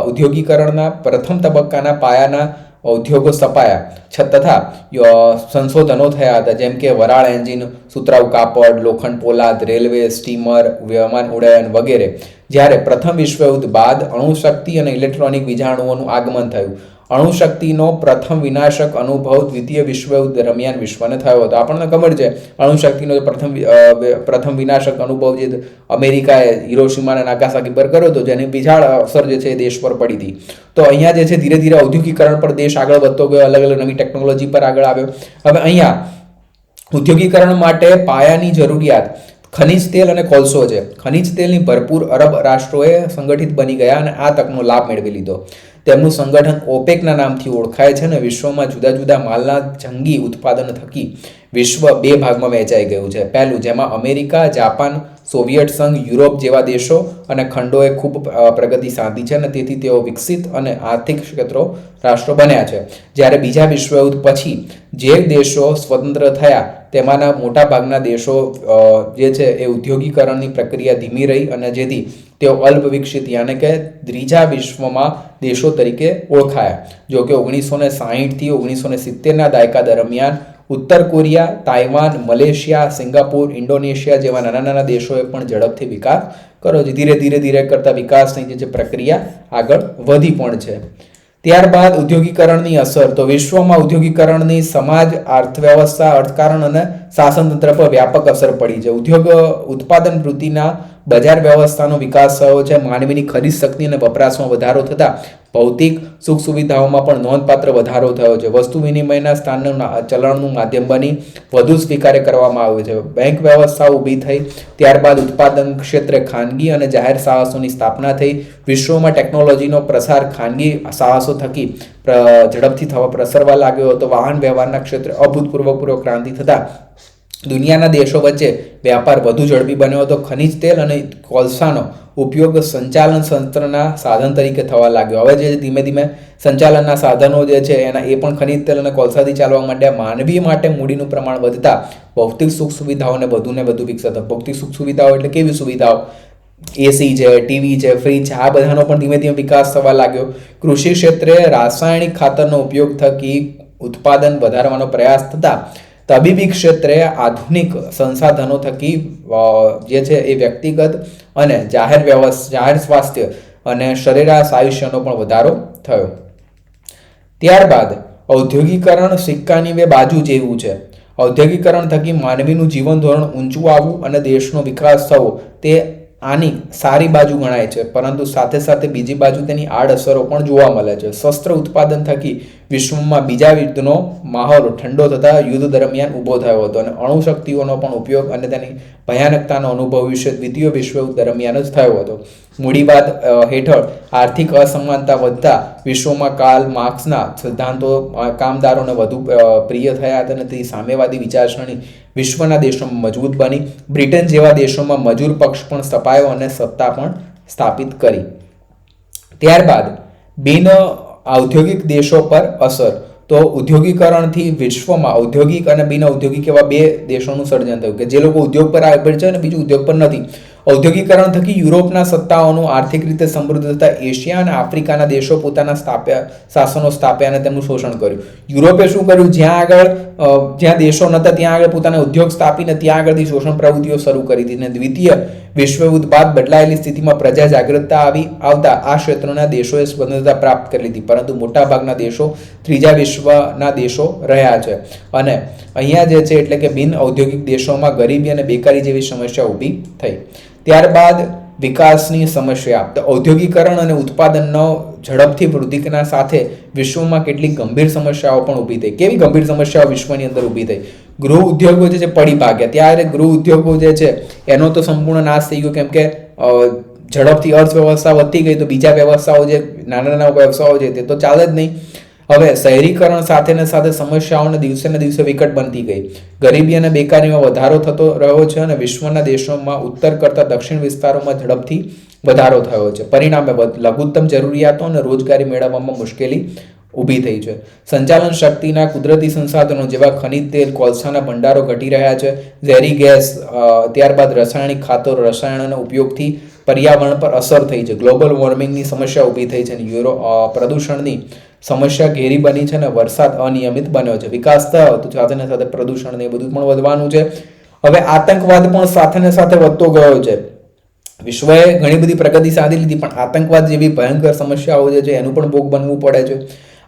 ઉદ્યોગીકરણના પ્રથમ તબક્કાના પાયાના ઉદ્યોગો સ્થપાયા તથા સંશોધનો થયા હતા, જેમ કે વરાળ એન્જિન, સુતરાઉ કાપડ, લોખંડ પોલાદ, રેલવે, સ્ટીમર, વિમાન ઉડ્ડયન વગેરે. જ્યારે પ્રથમ વિશ્વયુદ્ધ બાદ અણુશક્તિ અને ઇલેક્ટ્રોનિક વિજાણુઓનું આગમન થયું. અણુશક્તિનો પ્રથમ વિનાશક અનુભવ દ્વિતીય વિશ્વયુદ્ધ દરમિયાન વિશ્વને થયો હતો. આપણને ખબર છે અણુશક્તિનો પ્રથમ વિનાશક અનુભવ જે અમેરિકાએ હિરોશિમા અને નાગાસાકી પર કર્યો હતો, જેની વિશાળ અસર જે છે એ દેશ પર પડી હતી. તો અહીંયા જે છે ધીરે ધીરે ઔદ્યોગિકરણ પર દેશ આગળ વધતો ગયો, અલગ અલગ નવી ટેકનોલોજી પર આગળ આવ્યો. હવે અહીંયા ઉદ્યોગીકરણ માટે પાયાની જરૂરિયાત ખનિજ તેલ અને કોલસો છે. ખનિજ તેલની ભરપૂર અરબ રાષ્ટ્રોએ સંગઠિત બની ગયા અને આ તકનો લાભ મેળવી લીધો. તેમનું સંગઠન ઓપેકના નામથી ઓળખાય છે અને વિશ્વમાં જુદા જુદા માલના જંગી ઉત્પાદન થકી વિશ્વ 2 ભાગમાં વહેંચાઈ ગયું છે. પહેલું, જેમાં અમેરિકા, જાપાન, સોવિયત સંઘ, યુરોપ જેવા દેશો અને ખંડોએ ખૂબ પ્રગતિ સાધી છે અને તેથી તેઓ વિકસિત અને આર્થિક રાષ્ટ્રો બન્યા છે. જ્યારે બીજા વિશ્વયુદ્ધ પછી જે દેશો સ્વતંત્ર થયા તેમાંના મોટા ભાગના દેશો જે છે એ ઉદ્યોગીકરણની પ્રક્રિયા ધીમી રહી અને જેથી તેઓ અલ્પ વિકસિત યાને કે ત્રીજા વિશ્વમાં દેશો તરીકે ઓળખાયા. જો કે 1960થી 1970ના દાયકા દરમિયાન ઉત્તર Korea, Taiwan, Malaysia, Singapore, Indonesia જેવા નાના નાના દેશોએ પણ ઝડપથી વિકાસ કર્યો છે. ધીરે કરતા વિકાસની જે પ્રક્રિયા આગળ વધી પણ છે. ત્યારબાદ ઉદ્યોગીકરણની અસર. તો વિશ્વમાં ઉદ્યોગીકરણની સમાજ, અર્થવ્યવસ્થા, અર્થકારણ અને શાસનતંત્ર પર વ્યાપક અસર પડી છે. ઉદ્યોગ ઉત્પાદન વૃત્તિના બજાર વ્યવસ્થાનો વિકાસ થયો છે. માનવીની ખરીદ શક્તિ અને વપરાશમાં વધારો થતા ભૌતિક સુખ સુવિધાઓમાં પણ નોંધપાત્ર વધારો થયો છે. વસ્તુ વિનિમયના સ્થાનનું ચલણનું માધ્યમ બની વધુ સ્વીકાર્ય કરવામાં આવ્યું છે. બેંક વ્યવસ્થા ઊભી થઈ. ત્યારબાદ ઉત્પાદન ક્ષેત્રે ખાનગી અને જાહેર સાહસોની સ્થાપના થઈ. વિશ્વમાં ટેકનોલોજીનો પ્રસાર ખાનગી સાહસો થકી ઝડપથી પ્રસરવા લાગ્યો હતો. વાહન વ્યવહારના ક્ષેત્રે અભૂતપૂર્વ ક્રાંતિ થતા દુનિયાના દેશો વચ્ચે વ્યાપાર વધુ ઝડપી બન્યો હતો. ખનિજ તેલ અને કોલસાનો ઉપયોગ સંચાલન તંત્રના સાધન તરીકે થવા લાગ્યો. હવે જે ધીમે ધીમે સંચાલનના સાધનો જે છે એના એ પણ ખનિજ તેલ અને કોલસાથી ચાલવા માંડ્યા. માનવી માટે મૂડીનું પ્રમાણ વધતા ભૌતિક સુખ સુવિધાઓને વધુને વધુ વિકસત. ભૌતિક સુખ સુવિધાઓ એટલે કેવી સુવિધાઓ? એસી છે, ટીવી છે, ફ્રીજ છે, આ બધાનો પણ ધીમે ધીમે વિકાસ થવા લાગ્યો. કૃષિ ક્ષેત્રે રાસાયણિક ખાતરનો ઉપયોગ થકી ઉત્પાદન વધારવાનો પ્રયાસ થતા તબીબી ક્ષેત્રે આધુનિક સંસાધનો થકી જે છે એ વ્યક્તિગત અને જાહેર સ્વાસ્થ્ય અને સરેરાશ આયુષ્યનો પણ વધારો થયો. ત્યારબાદ ઔદ્યોગિકરણ સિક્કાની બે બાજુ જેવું છે. ઔદ્યોગિકરણ થકી માનવીનું જીવન ધોરણ ઊંચું આવવું અને દેશનો વિકાસ થવો તે આની સારી બાજુ ગણાય છે, પરંતુ સાથે સાથે બીજી બાજુ તેની આડઅસરો પણ જોવા મળે છે. શસ્ત્ર ઉત્પાદન થકી વિશ્વમાં બીજા યુદ્ધનો માહોલ ઠંડો થતા યુદ્ધ દરમિયાન ઊભો થયો હતો અને અણુશક્તિઓનો પણ ઉપયોગ અને તેની ભયાનકતાનો અનુભવ વિશે દ્વિતીય વિશ્વયુદ્ધ દરમિયાન જ થયો હતો. મૂડીવાદ હેઠળ આર્થિક અસમાનતા વધતા વિશ્વમાં કાર્લ માર્ક્સના સિદ્ધાંતો કામદારોને વધુ પ્રિય થયા હતા અને તે સામ્યવાદી વિચારસરણી વિશ્વના દેશોમાં મજબૂત બની. બ્રિટન જેવા દેશોમાં મજૂર પક્ષ પણ સ્થપાયો અને સત્તા પણ સ્થાપિત કરી. ત્યારબાદ બિન ઔદ્યોગિક દેશો પર અસર. તો ઉદ્યોગીકરણથી વિશ્વમાં ઔદ્યોગિક અને બિન ઔદ્યોગિક એવા બે દેશોનું સર્જન થયું કે જે લોકો ઉદ્યોગ પર આગળ છે અને બીજું ઉદ્યોગ પર નથી. ઔદ્યોગિકરણ થકી યુરોપના સત્તાઓનું આર્થિક રીતે સમૃદ્ધ થતા એશિયા અને આફ્રિકાના દેશો પોતાના શાસનો સ્થાપ્યા અને તેમનું શોષણ કર્યું. યુરોપે શું કર્યું? જ્યાં દેશો નહોતા ત્યાં આગળ પોતાના ઉદ્યોગ સ્થાપીને ત્યાં આગળથી શોષણ પ્રવૃત્તિઓ શરૂ કરી હતી. અને દ્વિતીય વિશ્વયુદ્ધ બાદ બદલાયેલી સ્થિતિમાં પ્રજા જાગૃતતા આવતા આ ક્ષેત્રોના દેશોએ સ્વતંત્રતા પ્રાપ્ત કરી લીધી, પરંતુ મોટાભાગના દેશો ત્રીજા વિશ્વના દેશો રહ્યા છે. અને અહીંયા જે છે એટલે કે બિન ઔદ્યોગિક દેશોમાં ગરીબી અને બેકારી જેવી સમસ્યા ઊભી થઈ. ત્યારબાદ વિકાસની સમસ્યા. તો ઔદ્યોગિકરણ અને ઉત્પાદનનો ઝડપથી વૃદ્ધિના સાથે વિશ્વમાં કેટલીક ગંભીર સમસ્યાઓ પણ ઊભી થઈ. કેવી ગંભીર સમસ્યાઓ વિશ્વની અંદર ઊભી થઈ? ગૃહ ઉદ્યોગો જે છે પડી ભાગ્યા. ત્યારે ગૃહ ઉદ્યોગો જે છે એનો તો સંપૂર્ણ નાશ થઈ ગયો, કેમ કે ઝડપથી અર્થવ્યવસ્થા વધતી ગઈ તો બીજા વ્યવસાયો જે નાના વ્યવસાયો છે તે તો ચાલે જ નહીં. હવે શહેરીકરણ સાથે સમસ્યાઓને દિવસે ને દિવસે વિકટ બનતી ગઈ. ગરીબી અને બેકારીમાં વધારો થતો રહ્યો છે અને વિશ્વના દેશોમાં ઉત્તર કરતા દક્ષિણ વિસ્તારોમાં ઝડપથી વધારો થયો છે. પરિણામે લઘુત્તમ જરૂરિયાતો અને રોજગારી મેળવવામાં મુશ્કેલી ઊભી થઈ છે. સંચાલન શક્તિના કુદરતી સંસાધનો જેવા ખનિજ તેલ, કોલસાના ભંડારો ઘટી રહ્યા છે. ઝેરી ગેસ, ત્યારબાદ રાસાયણિક ખાતરો, રસાયણોના ઉપયોગથી પર્યાવરણ પર અસર થઈ છે. ગ્લોબલ વોર્મિંગની સમસ્યા ઊભી થઈ છે. પ્રદૂષણની સમસ્યા ઘેરી બની છે અને વરસાદ અનિયમિત બન્યો છે. વિકાસ થયો તો સાથે પ્રદૂષણ ને બધું પણ વધવાનું છે. હવે આતંકવાદ પણ સાથે વધતો ગયો છે. વિશ્વએ ઘણી બધી પ્રગતિ સાધી લીધી, પણ આતંકવાદ જેવી ભયંકર સમસ્યાઓ જે છે એનું પણ ભોગ બનવું પડે છે.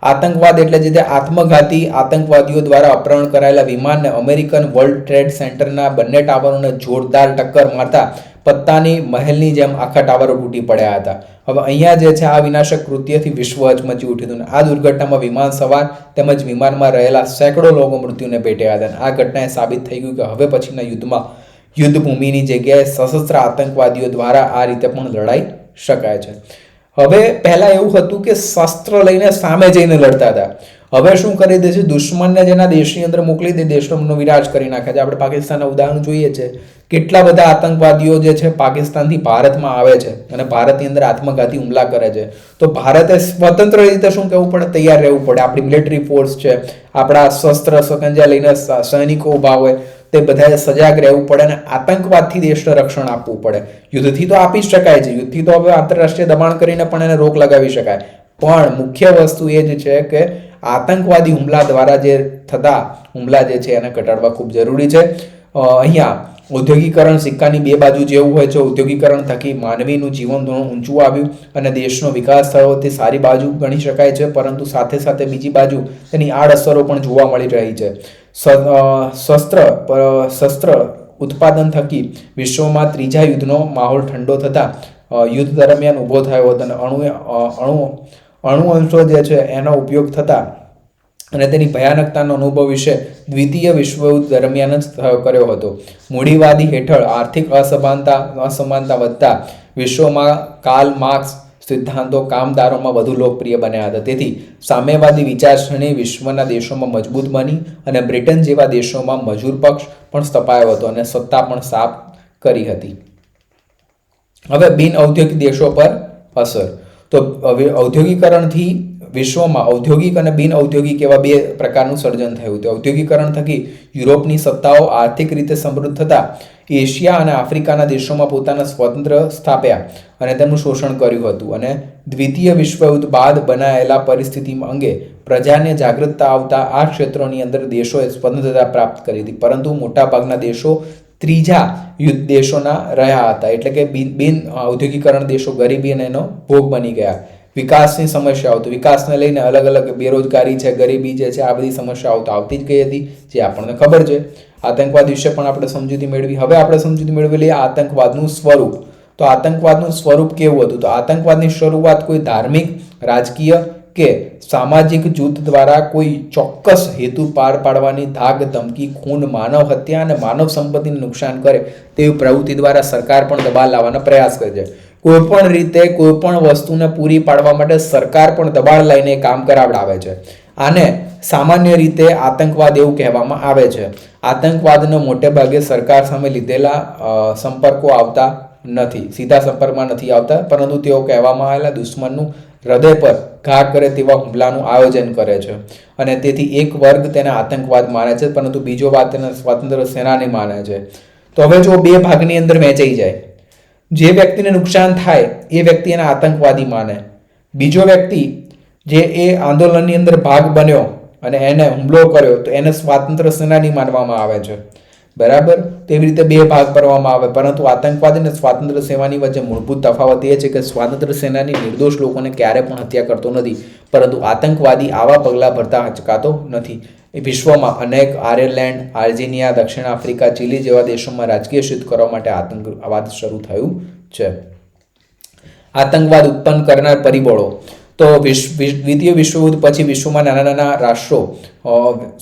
આતંકવાદ એટલે જે આત્મઘાતી આતંકવાદીઓ દ્વારા અપહરણ કરાયેલા વિમાનને અમેરિકન વર્લ્ડ ટ્રેડ સેન્ટરના બંને ટાવરોને જોરદાર ટક્કર મારતા પત્તાની મહેલની જેમ આખા ટાવરો તૂટી પડ્યા હતા. હવે અહીંયા જે છે આ વિનાશક કૃત્યથી વિશ્વ હચમચી ઉઠ્યું હતું. આ દુર્ઘટનામાં વિમાન સવાર તેમજ વિમાનમાં રહેલા સેંકડો લોકો મૃત્યુને ભેટ્યા હતા. આ ઘટનાએ સાબિત થઈ ગયું કે હવે પછીના યુદ્ધમાં યુદ્ધ ભૂમિની જગ્યાએ સશસ્ત્ર આતંકવાદીઓ દ્વારા આ રીતે પણ લડાઈ શકાય છે. હવે પહેલા એવું હતું કે શસ્ત્ર લઈને સામે જઈને લડતા હતા. હવે શું કરી દે છે, દુશ્મનને જેના દેશની અંદર મોકલી દે, દેશનો વિનાશ કરી નાખે છે. આપણે પાકિસ્તાનના ઉદાહરણ જોઈએ છે, કેટલા બધા આતંકવાદીઓ જે છે પાકિસ્તાનથી ભારતમાં આવે છે અને ભારતની અંદર આત્મઘાતી હુમલા કરે છે. તો ભારતે સ્વતંત્ર રીતે શું કહેવું પડે, તૈયાર રહેવું પડે. આપણી મિલિટરી ફોર્સ છે, આપણા શસ્ત્ર સકંજા લઈને સૈનિકો ઊભા હોય, તે બધાએ સજાગ રહેવું પડે અને આતંકવાદથી દેશને રક્ષણ આપવું પડે. યુદ્ધથી તો આપી શકાય છે, યુદ્ધથી તો હવે આંતરરાષ્ટ્રીય દબાણ કરીને પણ એને રોક લગાવી શકાય, પણ મુખ્ય વસ્તુ એ જ છે કે આતંકવાદી હુમલા દ્વારા જે થતા હુમલા જે છે એને ઘટાડવા ખૂબ જરૂરી છે. અહીંયા ઔદ્યોગિકરણ સિક્કાની બે બાજુ જેવું હોય છે. ઔદ્યોગિકરણ થકી માનવીનું જીવન ધોરણ ઊંચું આવ્યું અને દેશનો વિકાસ થયો, તે સારી બાજુ ગણી શકાય છે, પરંતુ સાથે સાથે બીજી બાજુ તેની આડઅસરો પણ જોવા મળી રહી છે. શસ્ત્ર ઉત્પાદન થકી વિશ્વમાં ત્રીજા યુદ્ધનો માહોલ ઠંડો થતા યુદ્ધ દરમિયાન ઊભો થયો હતો અને અણુ અંશો જે છે એનો ઉપયોગ થતા અને તેની ભયાનકતાનો અનુભવ વિશે દ્વિતીય વિશ્વયુદ્ધ દરમિયાન જ કર્યો હતો. મૂડીવાદી હેઠળ આર્થિક અસમાનતા વધતા વિશ્વમાં કાર્લ માર્ક્સ સિદ્ધાંતો કામદારોમાં વધુ લોકપ્રિય બન્યા હતા. તેથી સામ્યવાદી વિચારસરણી વિશ્વના દેશોમાં મજબૂત બની અને બ્રિટન જેવા દેશોમાં મજૂર પક્ષ પણ સ્થપાયો હતો અને સત્તા પણ સાફ કરી હતી. હવે બિન ઔદ્યોગિક દેશો પર અસર. તો ઔદ્યોગિકરણથી વિશ્વમાં ઔદ્યોગિક અને બિન ઔદ્યોગિક એવા બે પ્રકારનું સર્જન થયું હતું. ઔદ્યોગિકરણ થકી યુરોપની સત્તાઓ આર્થિક રીતે સમૃદ્ધ થતા એશિયા અને આફ્રિકાના દેશોમાં પોતાના સ્વતંત્ર સ્થાપ્યા અને તેમનું શોષણ કર્યું હતું. અને દ્વિતીય વિશ્વયુદ્ધ બાદ બનાયેલા પરિસ્થિતિ અંગે પ્રજાને જાગૃતતા આવતા આ ક્ષેત્રોની અંદર દેશોએ સ્વતંત્રતા પ્રાપ્ત કરી હતી, પરંતુ મોટાભાગના દેશો ત્રીજા યુદ્ધ દેશોના રહ્યા હતા, એટલે કે બિન ઔદ્યોગિકરણ દેશો ગરીબી અને એનો ભોગ બની ગયા. વિકાસની સમસ્યાઓ, તો વિકાસને લઈને અલગ અલગ બેરોજગારી છે, ગરીબી જે છે, આ બધી સમસ્યાઓ તો આવતી જ ગઈ હતી, જે આપણને ખબર છે. આતંકવાદ વિશે પણ આપણે સમજૂતી મેળવી. હવે આપણે સમજૂતી મેળવી લઈએ આતંકવાદનું સ્વરૂપ. તો આતંકવાદનું સ્વરૂપ કેવું હતું? તો આતંકવાદની શરૂઆત કોઈ ધાર્મિક, રાજકીય કે સામાજિક જૂથ દ્વારા કોઈ ચોક્કસ હેતુ પાર પાડવાની ધાક ધમકી, ખૂન, માનવ હત્યા અને માનવ સંપત્તિને નુકસાન કરે તેવી પ્રવૃત્તિ દ્વારા સરકાર પણ દબાણ લાવવાનો પ્રયાસ કરે છે. કોઈ પણ રીતે કોઈ પણ વસ્તુને પૂરી પાડવા માટે સરકાર પણ દબાણ લઈને કામ કરાવડાવે છે. આને સામાન્ય રીતે આતંકવાદ એવું કહેવામાં આવે છે. આતંકવાદનો મોટે ભાગે સરકાર સામે લીધેલા સંપર્કો આવતા નથી, સીધા સંપર્કમાં નથી આવતા, પરંતુ તેઓ કહેવામાં આવેલા દુશ્મનનું હૃદય પર ઘા કરે તેવા હુમલાનું આયોજન કરે છે અને તેથી એક વર્ગ તેને આતંકવાદ માને છે, પરંતુ બીજો વાત તેને સ્વતંત્ર સેનાની માને છે. તો હવે જો બે ભાગની અંદર વહેંચાઈ જાય, જે વ્યક્તિને નુકસાન થાય એ વ્યક્તિ એને આતંકવાદી માને, બીજો વ્યક્તિ જે એ આંદોલનની અંદર ભાગ બન્યો અને એને હુમલો કર્યો તો એને સ્વાતંત્ર્ય સેનાની માનવામાં આવે છે. બરાબર? તેવી રીતે બે ભાગ કરવામાં આવે, પરંતુ આતંકવાદી અને સ્વાતંત્ર્ય સેનાની વચ્ચે મૂળભૂત તફાવત એ છે કે સ્વાતંત્ર્ય સેનાની નિર્દોષ લોકોને ક્યારે પણ હત્યા કરતો નથી, પરંતુ આતંકવાદી આવા પગલાં ભરતા હચકાતો નથી. વિશ્વમાં અનેક આયર્લેન્ડ, આર્જેનિયા, દક્ષિણ આફ્રિકા, ચીલી જેવા દેશોમાં રાજકીય યુદ્ધ કરવા માટે આતંકવાદ શરૂ થયું છે. આતંકવાદ ઉત્પન્ન કરનાર પરિબળો. તો દ્વિતીય વિશ્વયુદ્ધ પછી વિશ્વમાં નાના નાના રાષ્ટ્રો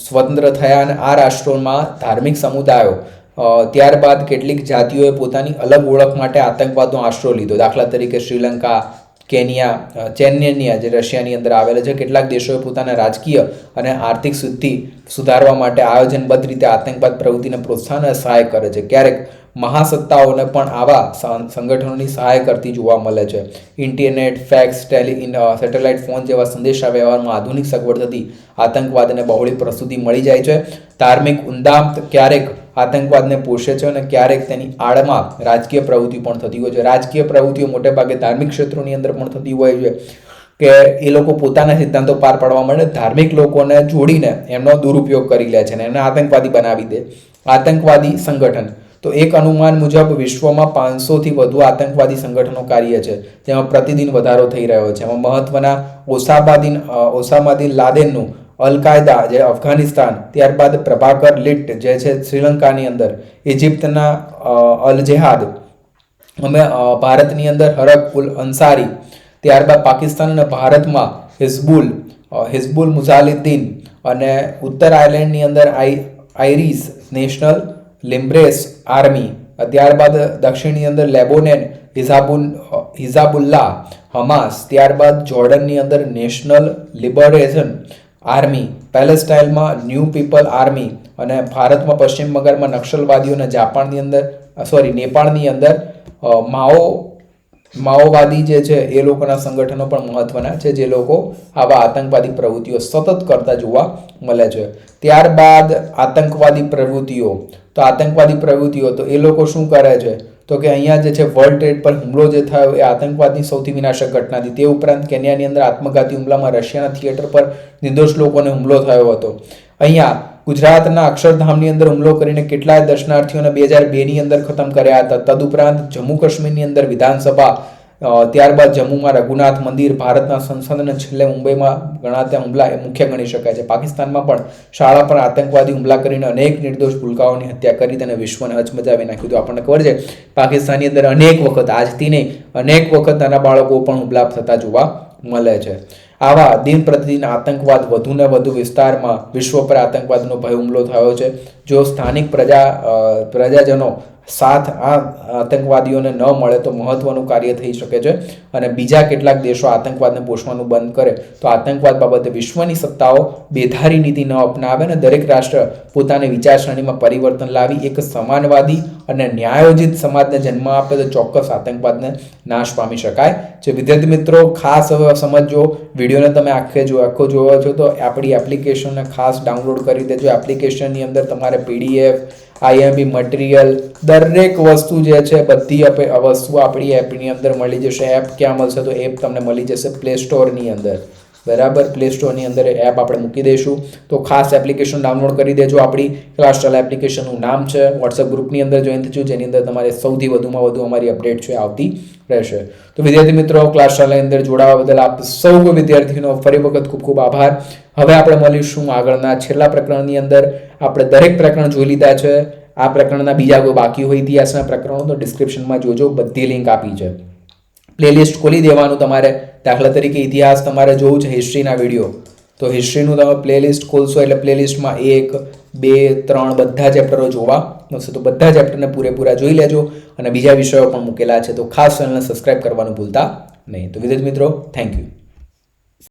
સ્વતંત્ર થયા અને આ રાષ્ટ્રોમાં ધાર્મિક સમુદાયો, ત્યારબાદ કેટલીક જાતિઓએ પોતાની અલગ ઓળખ માટે આતંકવાદનો આશરો લીધો. દાખલા તરીકે શ્રીલંકા, કેન્યા, ચેન્યનિયા જે રશિયાની અંદર આવેલા છે. કેટલાક દેશોએ પોતાના રાજકીય અને આર્થિક સિદ્ધિ સુધારવા માટે આયોજનબદ્ધ રીતે આતંકવાદ પ્રવૃત્તિને પ્રોત્સાહન અને સહાય કરે છે. ક્યારેક મહાસત્તાઓને પણ આવા સંગઠનોની સહાય કરતી જોવા મળે છે. ઇન્ટરનેટ, ફેક્સ, સેટેલાઇટ ફોન જેવા સંદેશા વ્યવહારમાં આધુનિક સગવડ થતી આતંકવાદને બહોળી પ્રસ્તુતિ મળી જાય છે. ધાર્મિક ઊંડામ ક્યારેક આતંકવાદને પોષે છે અને ક્યારેક તેની આડમાં રાજકીય પ્રવૃત્તિ પણ થતી હોય છે. રાજકીય પ્રવૃત્તિઓ મોટેભાગે ધાર્મિક ક્ષેત્રોની અંદર પણ થતી હોય છે કે એ લોકો પોતાના સિદ્ધાંતો પાર પાડવા માટે ધાર્મિક લોકોને જોડીને એમનો દુરુપયોગ કરી લે છે અને એને આતંકવાદી બનાવી દે. આતંકવાદી સંગઠન. તો એક અનુમાન મુજબ વિશ્વમાં 500થી વધુ આતંકવાદી સંગઠનો કાર્ય છે, જેમાં પ્રતિદિન વધારો થઈ રહ્યો છે. એમાં મહત્વના ઓસામા બિન લાદેનનું અલ-કાયદા જે અફઘાનિસ્તાન, ત્યારબાદ પ્રભાકર લિટ જે છે શ્રીલંકાની અંદર, ઇજિપ્તના અલ જેહાદ, અમે ભારતની અંદર હરક ઉલ અંસારી, ત્યારબાદ પાકિસ્તાન અને ભારતમાં હિઝબુલ મુજાહિદ્દીન અને ઉત્તર આયર્લેન્ડની અંદર આયરિશ નેશનલ લિબરેશન આર્મી, ત્યારબાદ દક્ષિણની અંદર લેબોનન હિઝાબુલ્લાહ, હમાસ, ત્યારબાદ જોર્ડનની અંદર નેશનલ લિબરેશન આર્મી પેલેસ્ટાઇનમાં ન્યૂ પીપલ આર્મી અને ભારતમાં પશ્ચિમ બંગાળમાં નક્સલવાદીઓને નેપાળની અંદર માઓવાદી જે છે એ લોકોના સંગઠનો પણ મહત્વના છે, જે લોકો આવા આતંકવાદી પ્રવૃત્તિઓ સતત કરતા જોવા મળે છે. ત્યારબાદ આતંકવાદી પ્રવૃત્તિઓ તો એ લોકો શું કરે છે તો કે અહીંયા જે છે વર્લ્ડ ટ્રેડ પર હુમલો જે થયો એ આતંકવાદની સૌથી વિનાશક ઘટના હતી. તે ઉપરાંત કેન્યાની અંદર આત્મઘાતી હુમલામાં રશિયાના થિયેટર પર નિર્દોષ લોકોને હુમલો થયો હતો. અહીંયા ગુજરાતના અક્ષરધામની અંદર હુમલો કરીને કેટલાય દર્શનાર્થીઓને 2002ની અંદર ખતમ કર્યા હતા. તદુપરાંત જમ્મુ કાશ્મીરની અંદર વિધાનસભા, ત્યારબાદ જમ્મુમાં રઘુનાથ મંદિર, ભારતના સંસદ અને છેલ્લે મુંબઈમાં ગણાતા હુમલા એ મુખ્ય ગણી શકાય છે. પાકિસ્તાનમાં પણ શાળા પર આતંકવાદી હુમલા કરીને અનેક નિર્દોષ ભૂલકાઓની હત્યા કરી તેને વિશ્વને હચમચાવી નાખ્યું હતું. આપણને ખબર છે પાકિસ્તાનની અંદર અનેક વખત, આજથી નહીં અનેક વખત નાના બાળકો પણ હુમલા થતા જોવા મળે છે. આવા દિન પ્રતિદિન આતંકવાદ વધુને વધુ વિસ્તારમાં વિશ્વ પર આતંકવાદનો ભય હુમલો થયો છે. જો સ્થાનિક પ્રજાજનો સાથ આ આતંકવાદીઓને ન મળે તો મહત્વનું કાર્ય થઈ શકે છે અને બીજા કેટલાક દેશો આતંકવાદને પોષવાનું બંધ કરે તો આતંકવાદ બાબતે વિશ્વની સત્તાઓ બેધારી નીતિ ન અપનાવે અને દરેક રાષ્ટ્ર પોતાની વિચારસરણીમાં પરિવર્તન લાવી એક સમાનવાદી અને ન્યાયોજિત સમાજને જન્મ આપે તો ચોક્કસ આતંકવાદને નાશ પામી શકાય છે. વિદ્યાર્થી મિત્રો, ખાસ હવે સમજો, વિડીયોને તમે આખો જોયો છો તો આપણી એપ્લિકેશનને ખાસ ડાઉનલોડ કરી દેજો. એપ્લિકેશનની અંદર તમારે PDF, IMP મટીરિયલ, દરેક વસ્તુ જે છે બધી વસ્તુ આપણી એપની અંદર મળી જશે. એપ ક્યાં મળશે તો એપ તમને મળી જશે પ્લે સ્ટોરની અંદર. બરાબર, પ્લે સ્ટોરની અંદર એપ આપણે મૂકી દઈશું તો ખાસ એપ્લિકેશન ડાઉનલોડ કરી દેજો. આપણી ક્લાસસ્ટાઇલ એપ્લિકેશનનું નામ છે. વોટ્સએપ ગ્રુપની અંદર જોઈન થજો, જેની અંદર તમારે સૌથી વધુમાં વધુ અમારી અપડેટ છે આવતી રહેશે. તો વિદ્યાર્થી મિત્રો, ક્લાસસ્ટાઇલની અંદર જોડાવા બદલ આપ સૌ વિદ્યાર્થીઓનો ફરી વખત ખૂબ ખૂબ આભાર. હવે આપણે મળીશું આગળના છેલ્લા પ્રકરણની અંદર. આપણે દરેક પ્રકરણ જોઈ લીધા છે. આ પ્રકરણના બીજા કોઈ બાકી હોય ઇતિહાસના પ્રકરણો તો ડિસ્ક્રિપ્શનમાં જોજો, બધી લિંક આપી છે. પ્લેલિસ્ટ ખોલી દેવાનું તમારે. દાખલા તરીકે ઇતિહાસ તમારે જોવું છે, હિસ્ટ્રીના વિડીયો, તો હિસ્ટ્રીનું તમે પ્લેલિસ્ટ ખોલશો એટલે પ્લેલિસ્ટમાં 1, 2, 3 બધા ચેપ્ટરો જોવા મળશે. તો બધા ચેપ્ટરને પૂરેપૂરા જોઈ લેજો અને બીજા વિષયો પણ મૂકેલા છે. તો ખાસ ચેનલને સબસ્ક્રાઇબ કરવાનું ભૂલતા નહીં. તો વિદ્યાર્થી મિત્રો, થેન્ક યુ.